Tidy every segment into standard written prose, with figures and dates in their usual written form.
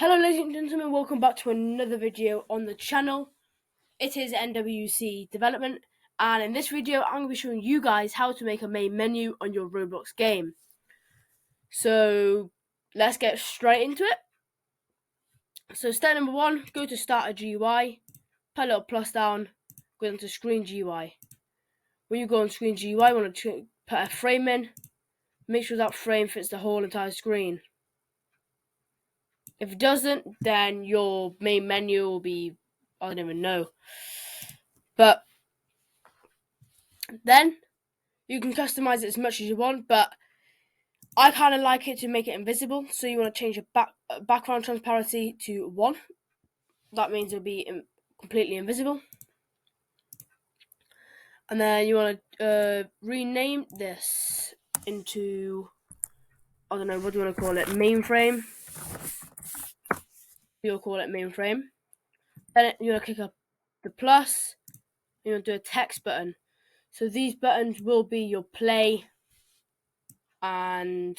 Hello ladies and gentlemen, welcome back to another video on the channel. It is NWC Development, and in this video I'm going to be showing you guys how to make a main menu on your Roblox game. So let's get straight into it. So step number 1, go to Start a GUI, put a little plus down, go into Screen GUI. When you go on Screen GUI, you want to put a frame in, make sure that frame fits the whole entire screen. If it doesn't, then your main menu will be, I don't even know. But then you can customize it as much as you want, but I kind of like it to make it invisible. So you want to change your background transparency to 1. That means it'll be completely invisible. And then you want to rename this into, I don't know, what do you want to call it? Mainframe. You'll call it mainframe. Then you want to click up the plus. You want to do a text button. So these buttons will be your play and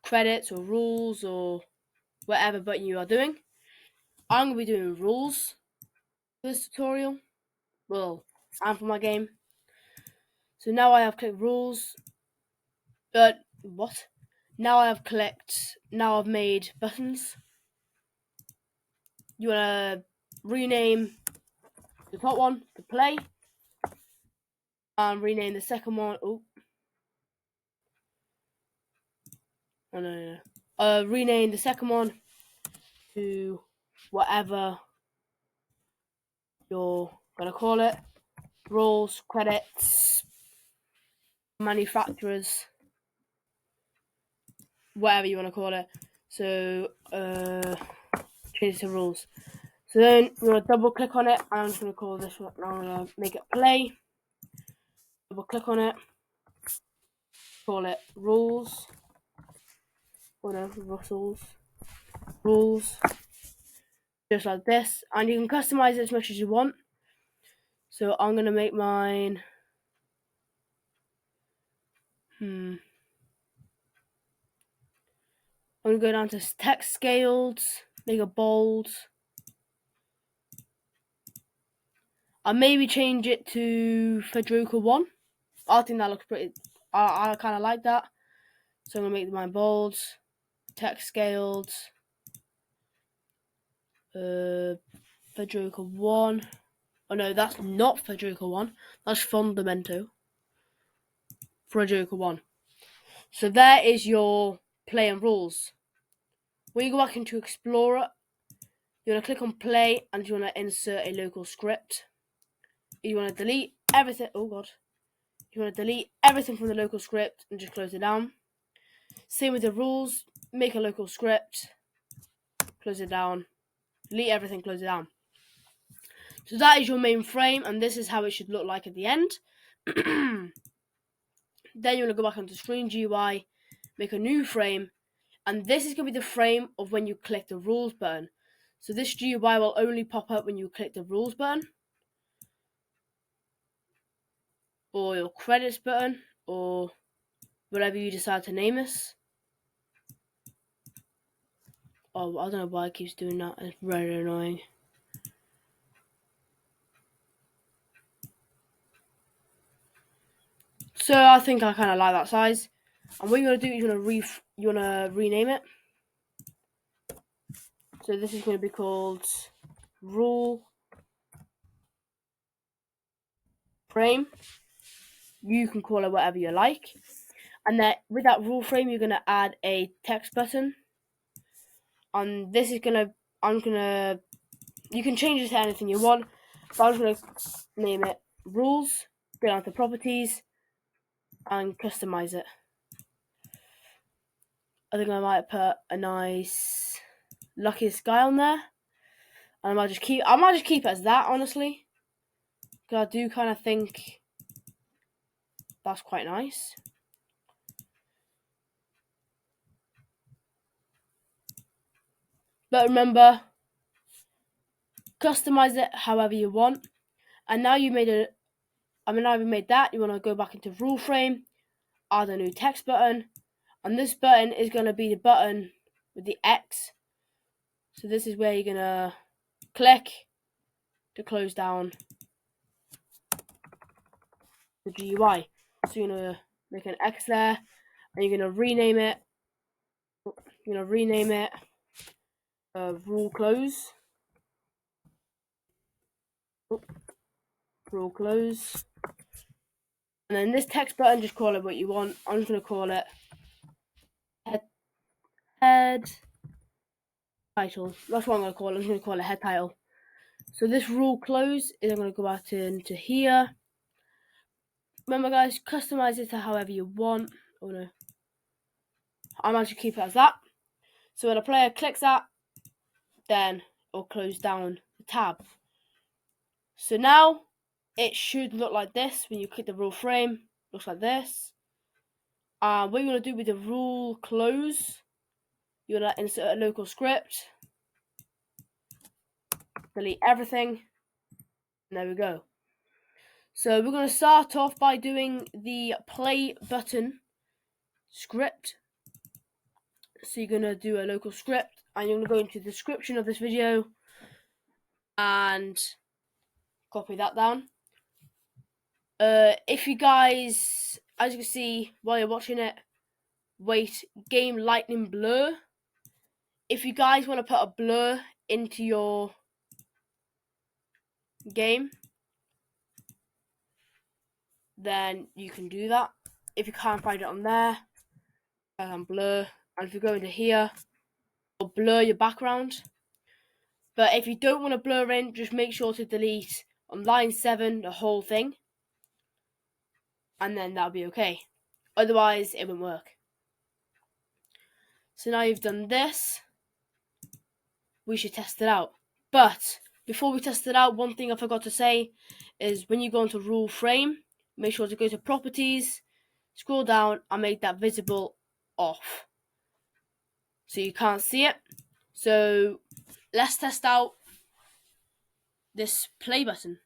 credits or rules or whatever button you are doing. I'm going to be doing rules for this tutorial. Well, and for my game. So now I have clicked rules. Now I've made buttons. You want to rename the top one to play. And rename the second one. Rename the second one to whatever you're going to call it. Rules, credits, manufacturers, whatever you want to call it. So change to rules. So then you want to double click on it. I'm just going to call this one. I'm going to make it play. Double click on it. Call it rules. Oh no, rules. Just like this. And you can customize it as much as you want. So I'm going to make mine. I'm going to go down to text scaled. Make it bold. I'll maybe change it to Federica 1. I think that looks pretty. I kind of like that. So I'm going to make mine bold. Text scaled. Federica 1. Oh no, that's not Federica 1. That's Fundamento. Federica 1. So there is your play and rules. When you go back into Explorer, you want to click on play and you want to insert a local script. You want to delete everything. Oh god. You want to delete everything from the local script and just close it down. Same with the rules. Make a local script. Close it down. Delete everything, close it down. So that is your main frame, and this is how it should look like at the end. Then you want to go back onto Screen GUI, make a new frame, and this is going to be the frame of when you click the rules button. So this GUI will only pop up when you click the rules button, or your credits button, or whatever you decide to name this. Oh, I don't know why it keeps doing that. It's very annoying. So I think I kind of like that size. And what you're gonna do is you wanna rename it. So this is going to be called rule frame. You can call it whatever you like. And then with that rule frame, you're going to add a text button. And this is you can change it to anything you want. But I'm just going to name it rules, go down to properties, and customize it. I think I might put a nice luckiest guy on there. And I might just keep it as that, honestly. Because I do kind of think that's quite nice. But remember, customize it however you want. And now you made it. Now you've made that, you want to go back into rule frame, add a new text button, and this button is going to be the button with the X. So this is where you're gonna click to close down the GUI. So you're gonna make an X there, and you're gonna rename it. You're gonna rename it rule close. Rule close. And then this text button, just call it what you want. I'm just gonna call it head title. That's what I'm gonna call it. I'm just gonna call it head title. So this rule close is I'm gonna go back into here. Remember, guys, customize it to however you want. Oh no, I'm actually keep it as that. So when a player clicks that, then it'll close down the tab. So now it should look like this when you click the rule frame. Looks like this. What you're gonna do with the rule close, you're gonna insert a local script, delete everything, and there we go. So we're gonna start off by doing the play button script. So you're gonna do a local script, and you're gonna go into the description of this video and copy that down. If you guys, as you can see while you're watching it, wait, game.Lighting.Blur. If you guys want to put a blur into your game, then you can do that. If you can't find it on there, blur. And if you go into here, it'll blur your background. But if you don't want to blur in, just make sure to delete on line 7 the whole thing, and then that'll be okay. Otherwise, it won't work. So now you've done this, we should test it out. But before we test it out, one thing I forgot to say is when you go into rule frame, make sure to go to properties, scroll down, and make that visible off, so you can't see it. So let's test out this play button.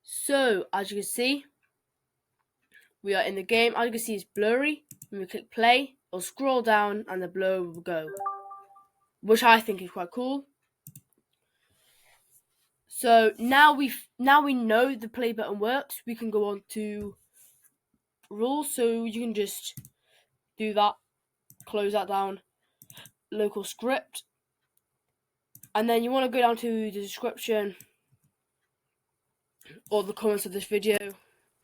So as you can see, we are in the game. As you can see, it's blurry. When we click play, it'll scroll down and the blur will go, which I think is quite cool. So now we know the play button works. We can go on to rules. So you can just do that, close that down, local script, and then you want to go down to the description or the comments of this video.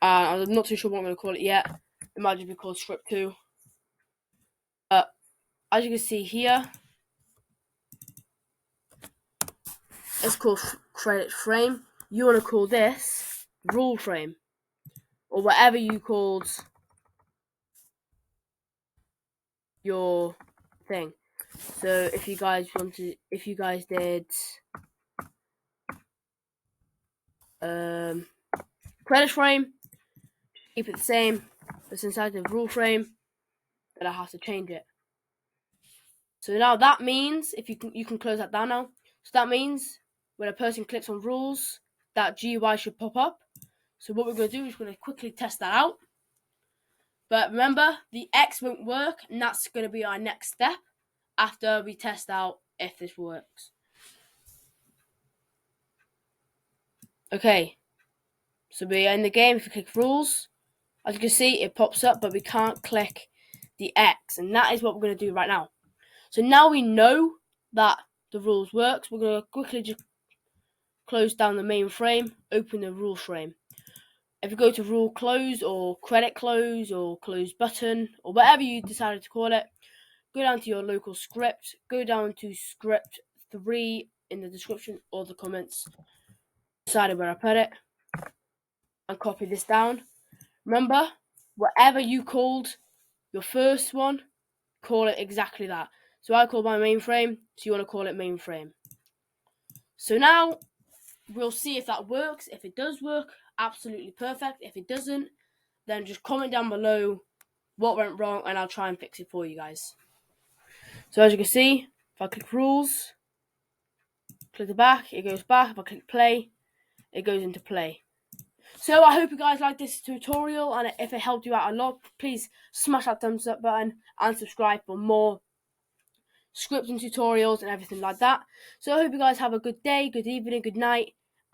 I'm not too sure what I'm going to call it yet. It might just be called script 2. But as you can see here, it's called credit frame. You want to call this rule frame, or whatever you called your thing. So if you guys did credit frame, keep it the same. But inside the rule frame, then I have to change it. So now that means if you can close that down now. So that means when a person clicks on rules, that GUI should pop up. So what we're going to do is we're going to quickly test that out. But remember, the X won't work, and that's going to be our next step after we test out if this works. Okay, so we're in the game. If you click rules, as you can see, it pops up, but we can't click the X, and that is what we're going to do right now. So now we know that the rules works. We're going to quickly just close down the main frame, open the rule frame. If you go to rule close or credit close or close button or whatever you decided to call it, go down to your local script, go down to script 3 in the description or the comments, decided where I put it, and copy this down. Remember, whatever you called your first one, call it exactly that. So I called my mainframe, so you want to call it mainframe. So now we'll see if that works. If it does work, absolutely perfect. If it doesn't, then just comment down below what went wrong and I'll try and fix it for you guys. So as you can see, if I click rules, click the back, it goes back. If I click play, it goes into play. So I hope you guys liked this tutorial, and if it helped you out a lot, please smash that thumbs up button and subscribe for more scripting tutorials and everything like that. So I hope you guys have a good day, good evening, good night,